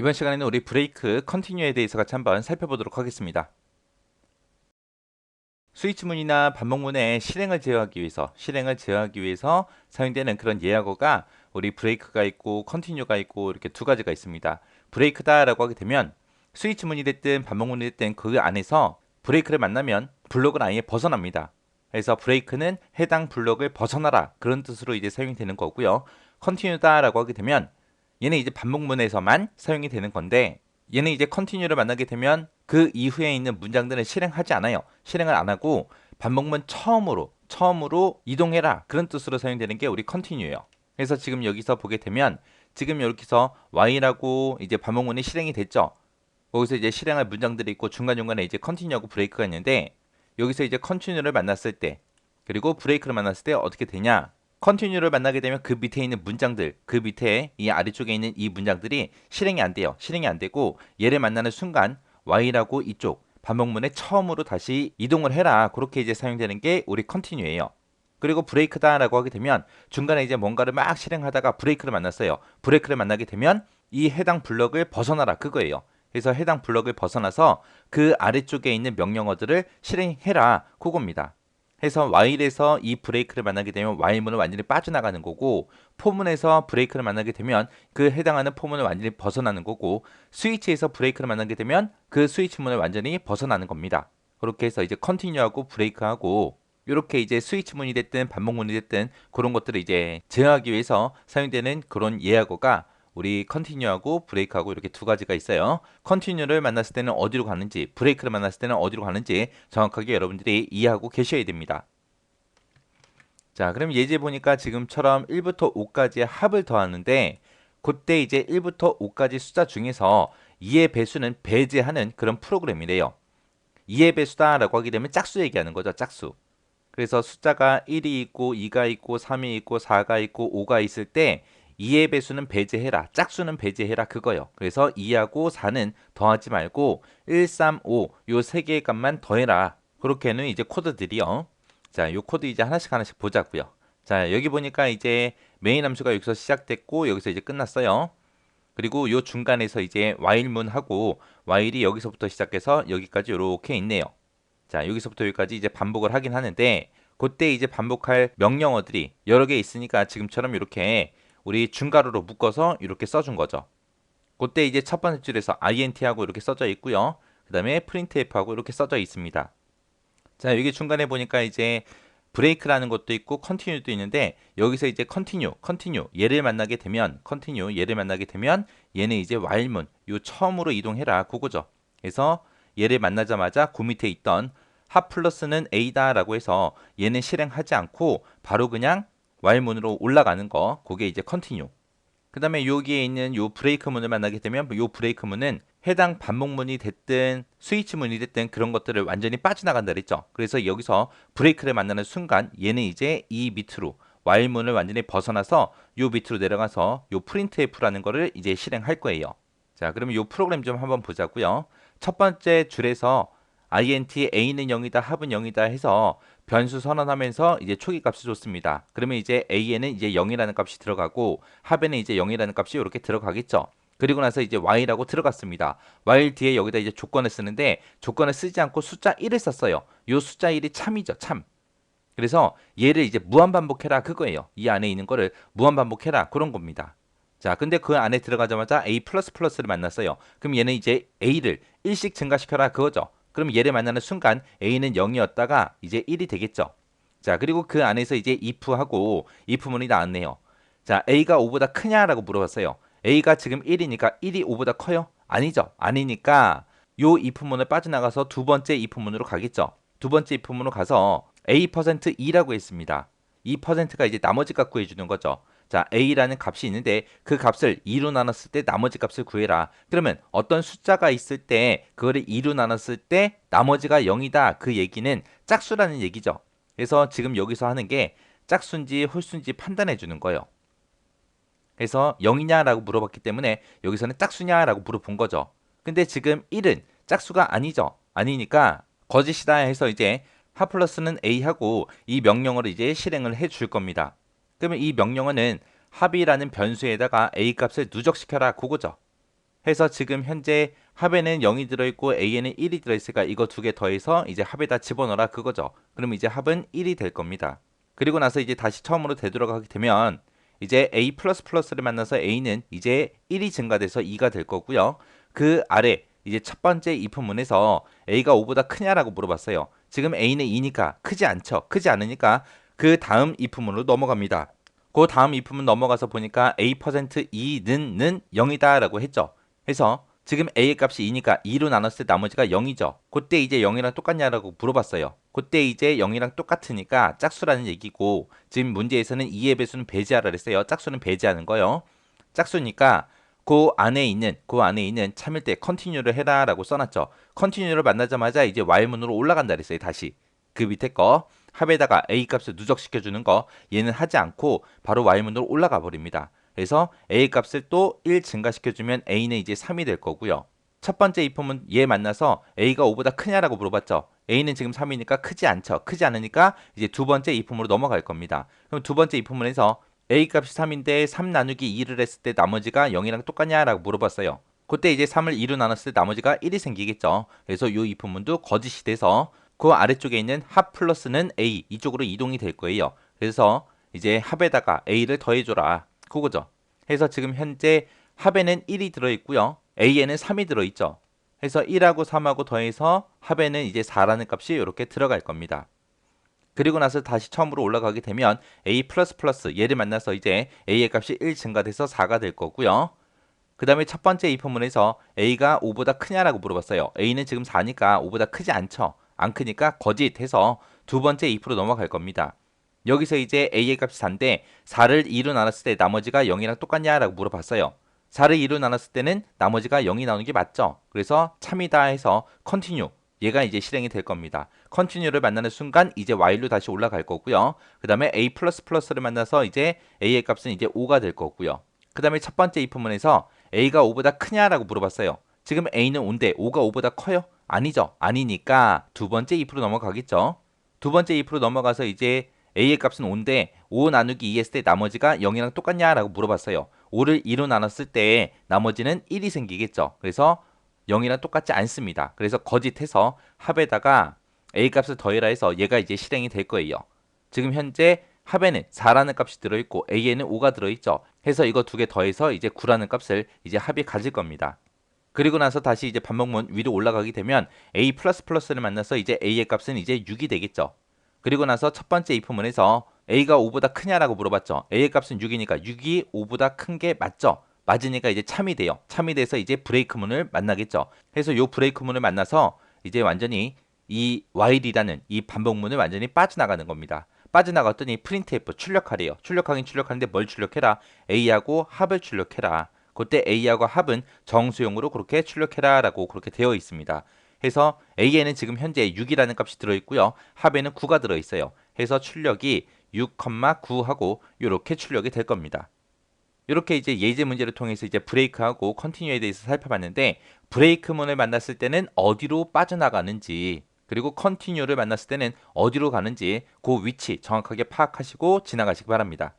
이번 시간에는 우리 브레이크 컨티뉴에 대해서 같이 한번 살펴보도록 하겠습니다. 스위치문이나 반복문의 실행을 제어하기 위해서 사용되는 그런 예약어가 우리 브레이크가 있고 컨티뉴가 있고 이렇게 두 가지가 있습니다. 브레이크다라고 하게 되면 스위치문이 됐든 반복문이 됐든 그 안에서 브레이크를 만나면 블록을 아예 벗어납니다. 그래서 브레이크는 해당 블록을 벗어나라 그런 뜻으로 이제 사용이 되는 거고요. 컨티뉴다라고 하게 되면 얘는 이제 반복문에서만 사용이 되는 건데 얘는 이제 컨티뉴를 만나게 되면 그 이후에 있는 문장들은 실행하지 않아요. 실행을 안 하고 반복문 처음으로 이동해라 그런 뜻으로 사용되는 게 우리 컨티뉴예요. 그래서 지금 여기서 보게 되면 지금 이렇게서 y라고 이제 반복문이 실행이 됐죠. 거기서 이제 실행할 문장들이 있고 중간중간에 이제 컨티뉴하고 브레이크가 있는데 여기서 이제 컨티뉴를 만났을 때 그리고 브레이크를 만났을 때 어떻게 되냐? 컨티뉴를 만나게 되면 그 밑에 있는 문장들, 그 밑에 이 아래쪽에 있는 이 문장들이 실행이 안 돼요. 실행이 안 되고 얘를 만나는 순간 y라고 이쪽 반복문에 처음으로 다시 이동을 해라. 그렇게 이제 사용되는 게 우리 컨티뉴예요. 그리고 브레이크다라고 하게 되면 중간에 이제 뭔가를 막 실행하다가 브레이크를 만났어요. 브레이크를 만나게 되면 이 해당 블럭을 벗어나라 그거예요. 그래서 해당 블럭을 벗어나서 그 아래쪽에 있는 명령어들을 실행해라 그겁니다. 해서 while에서 이 브레이크를 만나게 되면 while문은 완전히 빠져나가는 거고 포문에서 브레이크를 만나게 되면 그 해당하는 포문을 완전히 벗어나는 거고 스위치에서 브레이크를 만나게 되면 그 스위치문을 완전히 벗어나는 겁니다. 그렇게 해서 이제 컨티뉴하고 브레이크하고 이렇게 이제 스위치문이 됐든 반복문이 됐든 그런 것들을 이제 제어하기 위해서 사용되는 그런 예약어가 우리 컨티뉴하고 브레이크하고 이렇게 두 가지가 있어요. 컨티뉴를 만났을 때는 어디로 가는지, 브레이크를 만났을 때는 어디로 가는지 정확하게 여러분들이 이해하고 계셔야 됩니다. 자, 그럼 예제 보니까 지금처럼 1부터 5까지의 합을 더하는데 그때 이제 1부터 5까지 숫자 중에서 2의 배수는 배제하는 그런 프로그램이래요. 2의 배수다라고 하게 되면 짝수 얘기하는 거죠, 짝수. 그래서 숫자가 1이 있고 2가 있고 3이 있고 4가 있고 5가 있을 때 2의 배수는 배제해라. 짝수는 배제해라 그거요. 그래서 2하고 4는 더하지 말고 1, 3, 5 요 세 개의 값만 더해라. 그렇게는 이제 코드들이요. 자, 요 코드 이제 하나씩 보자고요. 자, 여기 보니까 이제 메인 함수가 여기서 시작됐고 여기서 이제 끝났어요. 그리고 요 중간에서 이제 while문하고 while이 여기서부터 시작해서 여기까지 이렇게 있네요. 자, 여기서부터 여기까지 이제 반복을 하긴 하는데 그때 이제 반복할 명령어들이 여러 개 있으니까 지금처럼 이렇게 우리 중괄호로 묶어서 이렇게 써준 거죠. 그때 이제 첫 번째 줄에서 int하고 이렇게 써져 있고요. 그 다음에 printf하고 이렇게 써져 있습니다. 자, 여기 중간에 보니까 이제 브레이크라는 것도 있고 컨티뉴도 있는데 여기서 이제 컨티뉴 얘를 만나게 되면 얘를 만나게 되면 얘는 이제 while문 요 처음으로 이동해라 그거죠. 그래서 얘를 만나자마자 그 밑에 있던 합 플러스는 a다라고 해서 얘는 실행하지 않고 바로 그냥 while문으로 올라가는 거 그게 이제 컨티뉴. 그 다음에 여기에 있는 요 브레이크 문을 만나게 되면 요 브레이크 문은 해당 반복문이 됐든 스위치 문이 됐든 그런 것들을 완전히 빠져나간다 그랬죠. 그래서 여기서 브레이크를 만나는 순간 얘는 이제 이 밑으로 while 문을 완전히 벗어나서 요 밑으로 내려가서 요 printf라는 거를 이제 실행할 거예요. 자, 그러면 요 프로그램 좀 한번 보자고요. 첫 번째 줄에서 int a는 0이다 합은 0이다 해서 변수 선언하면서 이제 초기 값을 줬습니다. 그러면 이제 a에는 이제 0이라는 값이 들어가고 합에는 이제 0이라는 값이 이렇게 들어가겠죠. 그리고 나서 이제 while라고 들어갔습니다. while 뒤에 여기다 이제 조건을 쓰는데 조건을 쓰지 않고 숫자 1을 썼어요. 요 숫자 1이 참이죠, 참. 그래서 얘를 이제 무한 반복해라 그거예요. 이 안에 있는 거를 무한 반복해라 그런 겁니다. 자, 근데 그 안에 들어가자마자 a++를 만났어요. 그럼 얘는 이제 a를 1씩 증가시켜라 그거죠. 그럼 얘를 만나는 순간 a는 0이었다가 이제 1이 되겠죠. 자, 그리고 그 안에서 이제 if하고 if문이 나왔네요. 자, a가 5보다 크냐라고 물어봤어요. a가 지금 1이니까 1이 5보다 커요? 아니죠. 아니니까 요 if문을 빠져나가서 두 번째 if문으로 가겠죠. 두 번째 if문으로 가서 a%이라고 했습니다. 이 퍼센트가 이제 나머지 값 구해주는 거죠. 자, a라는 값이 있는데 그 값을 2로 나눴을 때 나머지 값을 구해라. 그러면 어떤 숫자가 있을 때 그거를 2로 나눴을 때 나머지가 0이다. 그 얘기는 짝수라는 얘기죠. 그래서 지금 여기서 하는 게 짝수인지 홀수인지 판단해 주는 거예요. 그래서 0이냐라고 물어봤기 때문에 여기서는 짝수냐라고 물어본 거죠. 근데 지금 1은 짝수가 아니죠. 아니니까 거짓이다 해서 이제 하 플러스는 a하고 이 명령어를 이제 실행을 해 줄 겁니다. 그러면 이 명령어는 합이라는 변수에다가 a 값을 누적시켜라 그거죠. 해서 지금 현재 합에는 0이 들어있고 A에는 1이 들어있으니까 이거 두 개 더해서 이제 합에다 집어넣어라 그거죠. 그럼 이제 합은 1이 될 겁니다. 그리고 나서 이제 다시 처음으로 되돌아가게 되면 이제 A++를 만나서 A는 이제 1이 증가돼서 2가 될 거고요. 그 아래 이제 첫 번째 if문에서 A가 5보다 크냐라고 물어봤어요. 지금 A는 2니까 크지 않죠. 크지 않으니까 그 다음 if문으로 넘어갑니다. 그 다음 if문 넘어가서 보니까 A%2는 0이다 라고 했죠. 해서 지금 A의 값이 2니까 2로 나눴을 때 나머지가 0이죠. 그때 이제 0이랑 똑같냐라고 물어봤어요. 그때 이제 0이랑 똑같으니까 짝수라는 얘기고 지금 문제에서는 2의 배수는 배제하라 그랬어요. 짝수는 배제하는 거요. 짝수니까 그 안에 있는 참일 때 컨티뉴를 해라라고 써놨죠. 컨티뉴를 만나자마자 이제 y문으로 올라간다 그랬어요. 다시 그 밑에 거 합에다가 a 값을 누적시켜 주는 거 얘는 하지 않고 바로 y문으로 올라가 버립니다. 그래서 a 값을 또 1 증가시켜 주면 a는 이제 3이 될 거고요. 첫 번째 if문은 얘 만나서 a가 5보다 크냐라고 물어봤죠. a는 지금 3이니까 크지 않죠. 크지 않으니까 이제 두 번째 if문으로 넘어갈 겁니다. 그럼 두 번째 if문에서 a 값이 3인데 3 나누기 2를 했을 때 나머지가 0이랑 똑같냐라고 물어봤어요. 그때 이제 3을 2로 나눴을 때 나머지가 1이 생기겠죠. 그래서 이 if문도 거짓이 돼서 그 아래쪽에 있는 합 플러스는 a 이쪽으로 이동이 될 거예요. 그래서 이제 합에다가 a를 더해줘라. 그거죠. 해서 지금 현재 합에는 1이 들어있고요. a에는 3이 들어있죠. 해서 1하고 3하고 더해서 합에는 이제 4라는 값이 이렇게 들어갈 겁니다. 그리고 나서 다시 처음으로 올라가게 되면 a++ 얘를 만나서 이제 a의 값이 1 증가돼서 4가 될 거고요. 그 다음에 첫 번째 if문에서 a가 5보다 크냐라고 물어봤어요. a는 지금 4니까 5보다 크지 않죠. 안 크니까 거짓해서 두 번째 if로 넘어갈 겁니다. 여기서 이제 a의 값이 4인데 4를 2로 나눴을 때 나머지가 0이랑 똑같냐라고 물어봤어요. 4를 2로 나눴을 때는 나머지가 0이 나오는 게 맞죠. 그래서 참이다 해서 컨티뉴 얘가 이제 실행이 될 겁니다. 컨티뉴를 만나는 순간 이제 y로 다시 올라갈 거고요. 그 다음에 a++를 만나서 이제 a의 값은 이제 5가 될 거고요. 그 다음에 첫 번째 if문에서 a가 5보다 크냐라고 물어봤어요. 지금 a는 5인데 5가 5보다 커요? 아니죠. 아니니까 두 번째 if로 넘어가겠죠. 두 번째 if로 넘어가서 이제 a의 값은 5인데 5 나누기 2 했을 때 나머지가 0이랑 똑같냐라고 물어봤어요. 5를 2로 나눴을 때 나머지는 1이 생기겠죠. 그래서 0이랑 똑같지 않습니다. 그래서 거짓해서 합에다가 a 값을 더해라 해서 얘가 이제 실행이 될 거예요. 지금 현재 합에는 4라는 값이 들어있고 a에는 5가 들어있죠. 해서 이거 두 개 더해서 이제 9라는 값을 이제 합이 가질 겁니다. 그리고 나서 다시 이제 반복문 위로 올라가게 되면 a++를 만나서 이제 a의 값은 이제 6이 되겠죠. 그리고 나서 첫 번째 if문에서 a가 5보다 크냐라고 물어봤죠. a의 값은 6이니까 6이 5보다 큰 게 맞죠. 맞으니까 이제 참이 돼요. 참이 돼서 이제 브레이크문을 만나겠죠. 그래서 요 브레이크문을 만나서 이제 완전히 이 while이라는 이 반복문을 완전히 빠져나가는 겁니다. 빠져나갔더니 printf 출력하래요. 출력하긴 출력하는데 뭘 출력해라? a하고 합을 출력해라. 그때 a하고 합은 정수용으로 그렇게 출력해라 라고 그렇게 되어 있습니다. 해서 a에는 지금 현재 6이라는 값이 들어있고요. 합에는 9가 들어있어요. 해서 출력이 6,9하고 이렇게 출력이 될 겁니다. 이렇게 이제 예제 문제를 통해서 이제 브레이크하고 컨티뉴에 대해서 살펴봤는데 브레이크문을 만났을 때는 어디로 빠져나가는지 그리고 컨티뉴를 만났을 때는 어디로 가는지 그 위치 정확하게 파악하시고 지나가시기 바랍니다.